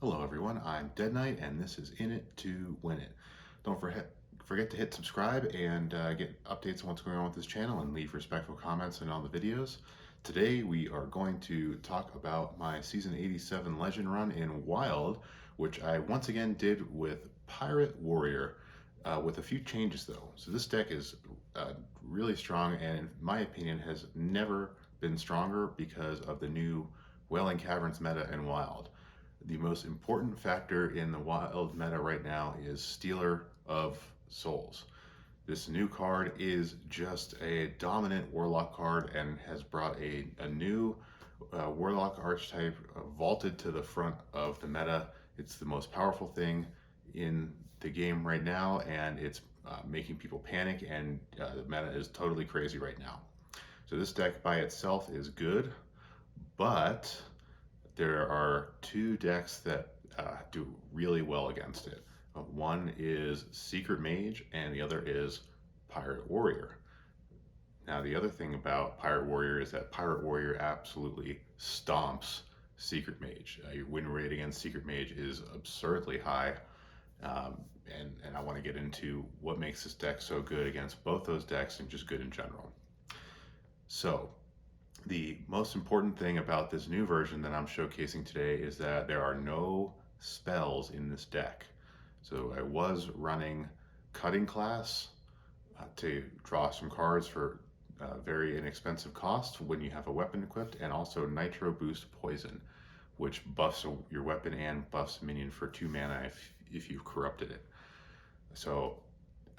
Hello everyone, I'm Dead Knight and this is In It to Win It. Don't forget to hit subscribe and get updates on what's going on with this channel and leave respectful comments in all the videos. Today we are going to talk about my Season 87 Legend run in Wild, which I once again did with Pirate Warrior, with a few changes though. So this deck is really strong and in my opinion has never been stronger because of the new Wailing Caverns meta in Wild. The most important factor in the Wild meta right now is Stealer of Souls. This new card is just a dominant Warlock card and has brought a new Warlock archetype vaulted to the front of the meta. It's the most powerful thing in the game right now, and it's making people panic, and the meta is totally crazy right now. So this deck by itself is good, but there are two decks that do really well against it. One is Secret Mage and the other is Pirate Warrior. Now the other thing about Pirate Warrior is that Pirate Warrior absolutely stomps Secret Mage. Your win rate against Secret Mage is absurdly high, and I want to get into what makes this deck so good against both those decks and just good in general. So the most important thing about this new version that I'm showcasing today is that there are no spells in this deck. So I was running Cutting Class to draw some cards for very inexpensive cost when you have a weapon equipped, and also Nitro Boost Poison, which buffs your weapon and buffs a minion for 2 mana if you've corrupted it. So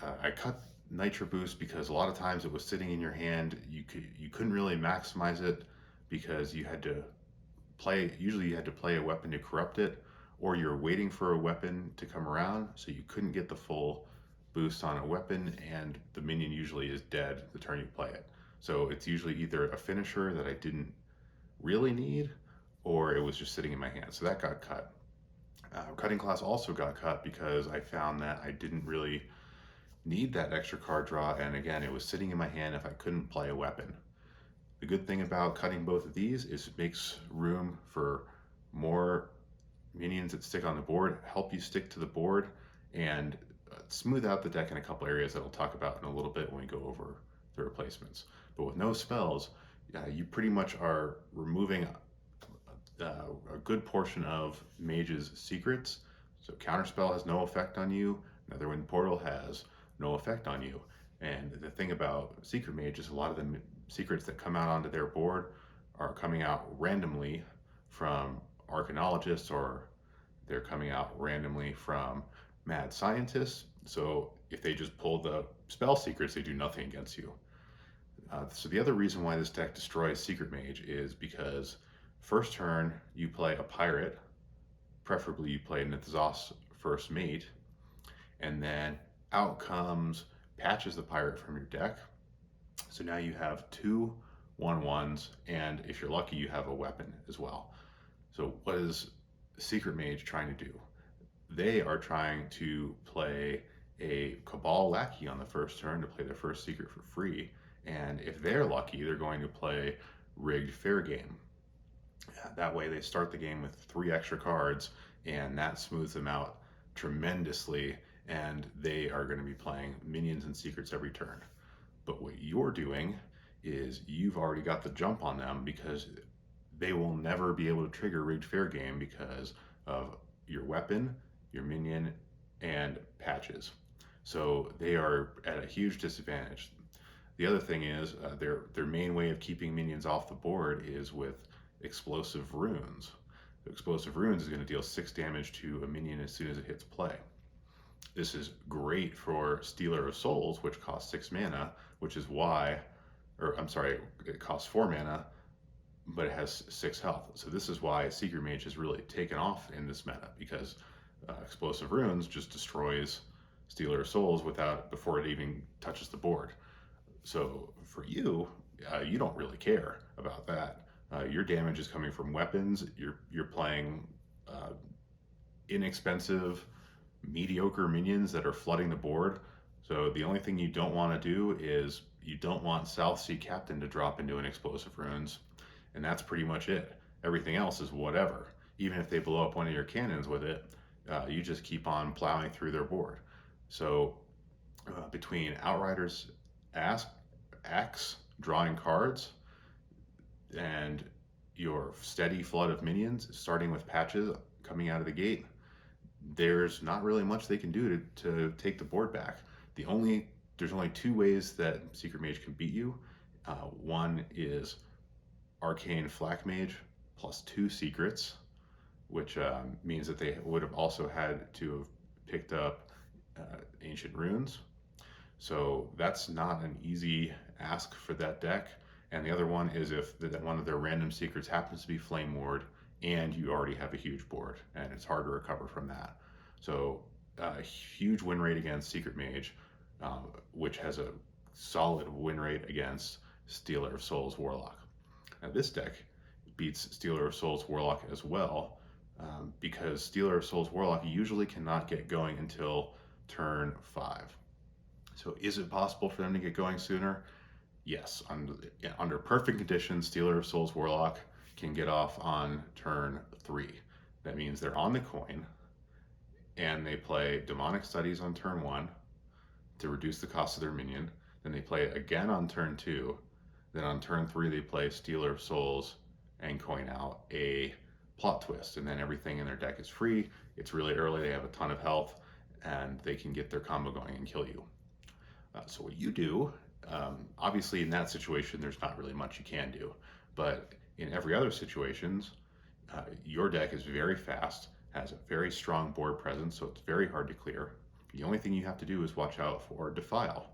I cut Nitro Boost because a lot of times it was sitting in your hand. You couldn't really maximize it because you had to usually you had to play a weapon to corrupt it, or you're waiting for a weapon to come around, so you couldn't get the full boost on a weapon, and the minion usually is dead the turn you play it. So it's usually either a finisher that I didn't really need, or it was just sitting in my hand, so that got cut. Cutting Class also got cut because I found that I didn't really need that extra card draw, and again, it was sitting in my hand if I couldn't play a weapon. The good thing about cutting both of these is it makes room for more minions that stick on the board, help you stick to the board, and smooth out the deck in a couple areas that I'll talk about in a little bit when we go over the replacements. But with no spells, you pretty much are removing a good portion of Mage's secrets. So Counterspell has no effect on you, Netherwind Portal has no effect on you. And the thing about Secret Mage is a lot of the secrets that come out onto their board are coming out randomly from Arcanologists, or they're coming out randomly from Mad Scientists. So if they just pull the spell secrets, they do nothing against you. So the other reason why this deck destroys Secret Mage is because first turn you play a pirate, preferably you play Nithzos First Mate, and then out comes Patches the Pirate from your deck. So now you have 2 1/1s, and if you're lucky you have a weapon as well. So what is Secret Mage trying to do? They are trying to play a Cabal Lackey on the first turn to play their first secret for free, and if they're lucky they're going to play Rigged Fair Game. That way they start the game with 3 extra cards, and that smooths them out tremendously, and they are going to be playing minions and secrets every turn. But what you're doing is you've already got the jump on them, because they will never be able to trigger Rigged Fair Game because of your weapon, your minion, and Patches. So they are at a huge disadvantage. The other thing is their main way of keeping minions off the board is with Explosive Runes. Explosive Runes is going to deal 6 damage to a minion as soon as it hits play. This is great for Stealer of Souls, which costs 6 mana, which is why, or I'm sorry, it costs 4 mana, but it has 6 health. So this is why Secret Mage has really taken off in this meta, because Explosive Runes just destroys Stealer of Souls before it even touches the board. So for you, you don't really care about that. Your damage is coming from weapons. You're playing inexpensive, mediocre minions that are flooding the board. So the only thing you don't want to do is you don't want Southsea Captain to drop into an Explosive Runes, and that's pretty much it. Everything else is whatever. even if they blow up one of your cannons with it, you just keep on plowing through their board. So between Outrider's axe, drawing cards, and your steady flood of minions, starting with patches coming out of the gate, there's not really much they can do to take the board back. There's only two ways that Secret Mage can beat you. One is Arcane Flak Mage plus 2 secrets, which means that they would have also had to have picked up Ancient Runes. So that's not an easy ask for that deck. And the other one is if one of their random secrets happens to be Flame Ward and you already have a huge board, and it's hard to recover from that. So a huge win rate against Secret Mage, which has a solid win rate against Stealer of Souls Warlock. Now this deck beats Stealer of Souls Warlock as well, because Stealer of Souls Warlock usually cannot get going until turn 5. So is it possible for them to get going sooner? Yes, under perfect conditions, Stealer of Souls Warlock can get off on turn 3. That means they're on the coin, and they play Demonic Studies on turn 1 to reduce the cost of their minion. Then they play it again on turn 2. Then on turn 3 they play Stealer of Souls and coin out a Plot Twist, and then everything in their deck is free. It's really early, they have a ton of health, and they can get their combo going and kill you. So what you do, obviously in that situation there's not really much you can do, but in every other situations, your deck is very fast, has a very strong board presence, so it's very hard to clear. The only thing you have to do is watch out for Defile.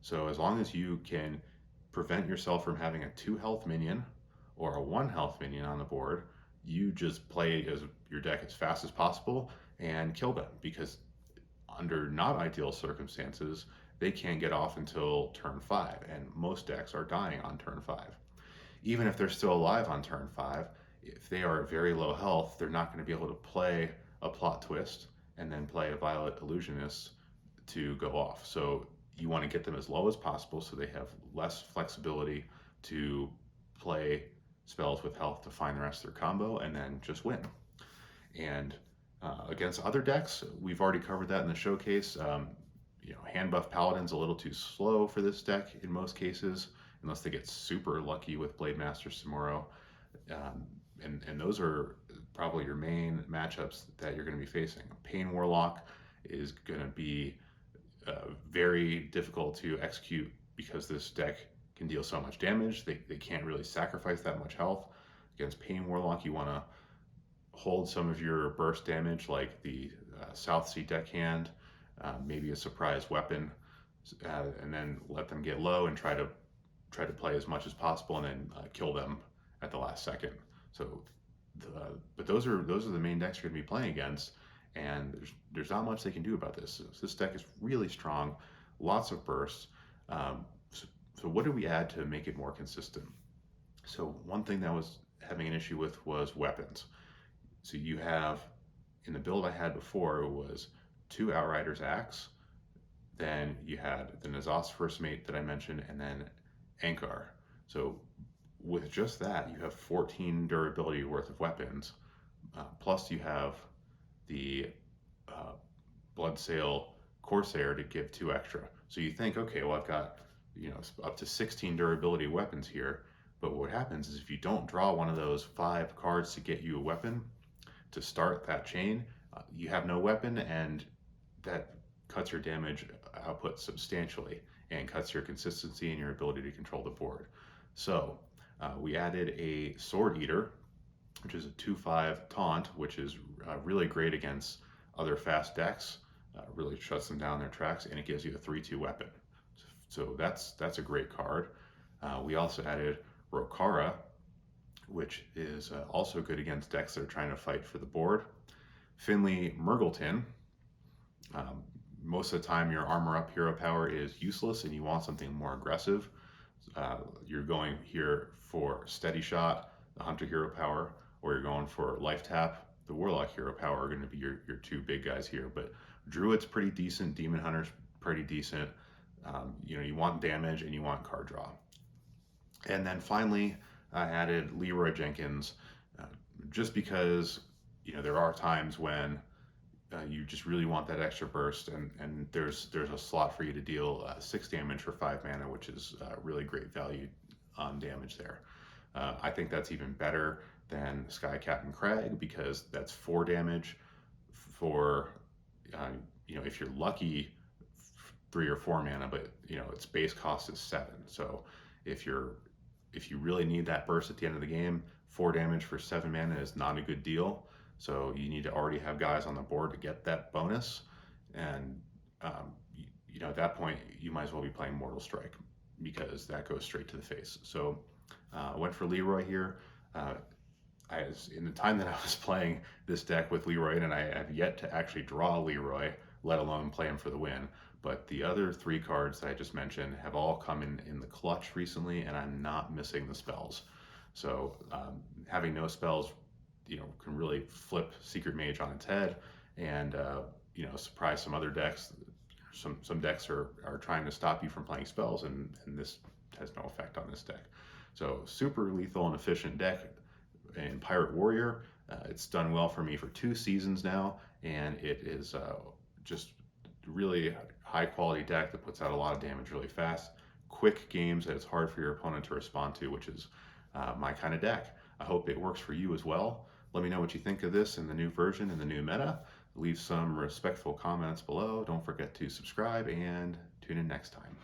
So as long as you can prevent yourself from having a 2 health minion or a 1 health minion on the board, you just play your deck as fast as possible and kill them, because under not ideal circumstances, they can't get off until turn 5, and most decks are dying on turn 5. Even if they're still alive on turn 5, if they are at very low health, they're not going to be able to play a Plot Twist and then play a Violet Illusionist to go off. So you want to get them as low as possible so they have less flexibility to play spells with health to find the rest of their combo and then just win. And against other decks, we've already covered that in the showcase. Hand Buff Paladin's a little too slow for this deck in most cases, unless they get super lucky with Blade Master Samuro. And those are probably your main matchups that you're going to be facing. Pain Warlock is going to be very difficult to execute because this deck can deal so much damage. They can't really sacrifice that much health. Against Pain Warlock, you want to hold some of your burst damage, like the Southsea Deckhand, maybe a surprise weapon, and then let them get low and try to play as much as possible, and then kill them at the last second. So, but those are the main decks you're going to be playing against, and there's not much they can do about this. This deck is really strong, lots of bursts. So what did we add to make it more consistent? So one thing that was having an issue with was weapons. So you have, in the build I had before, it was 2 Outriders Axe, then you had the N'Zoth's First Mate that I mentioned, and then Ancharrr. So with just that, you have 14 durability worth of weapons, plus you have the Bloodsail Corsair to give 2 extra. So you think, okay, well I've got up to 16 durability weapons here, but what happens is if you don't draw one of those 5 cards to get you a weapon to start that chain, you have no weapon, and that cuts your damage output substantially and cuts your consistency and your ability to control the board. So we added a Sword Eater, which is a 2/5 taunt, which is really great against other fast decks. Really shuts them down their tracks, and it gives you a 3/2 weapon. So that's a great card. We also added Rokara, which is also good against decks that are trying to fight for the board. Finley Mrrgglton. Most of the time your armor up hero power is useless and you want something more aggressive. You're going here for Steady Shot, the Hunter hero power, or you're going for Life Tap. The Warlock hero power are going to be your 2 big guys here, but Druid's pretty decent, Demon Hunter's pretty decent. You want damage and you want card draw. And then finally, I added Leroy Jenkins, just because there are times when you just really want that extra burst, and there's a slot for you to deal 6 damage for 5 mana, which is really great value on damage there. I think that's even better than Sky Captain Crag, because that's 4 damage for, if you're lucky, 3 or 4 mana, but its base cost is 7. So if you really need that burst at the end of the game, 4 damage for 7 mana is not a good deal. So you need to already have guys on the board to get that bonus, and at that point you might as well be playing Mortal Strike, because that goes straight to the face. So I went for Leroy here. In the time that I was playing this deck with Leroy, and I have yet to actually draw Leroy, let alone play him for the win. But the other 3 cards that I just mentioned have all come in the clutch recently, and I'm not missing the spells. So having no spells, can really flip Secret Mage on its head, and surprise some other decks. Some decks are trying to stop you from playing spells, and this has no effect on this deck. So super lethal and efficient deck in Pirate Warrior. It's done well for me for 2 seasons now, and it is just really high quality deck that puts out a lot of damage really fast. Quick games that it's hard for your opponent to respond to, which is my kind of deck. I hope it works for you as well. Let me know what you think of this in the new version, in the new meta. Leave some respectful comments below. Don't forget to subscribe, and tune in next time.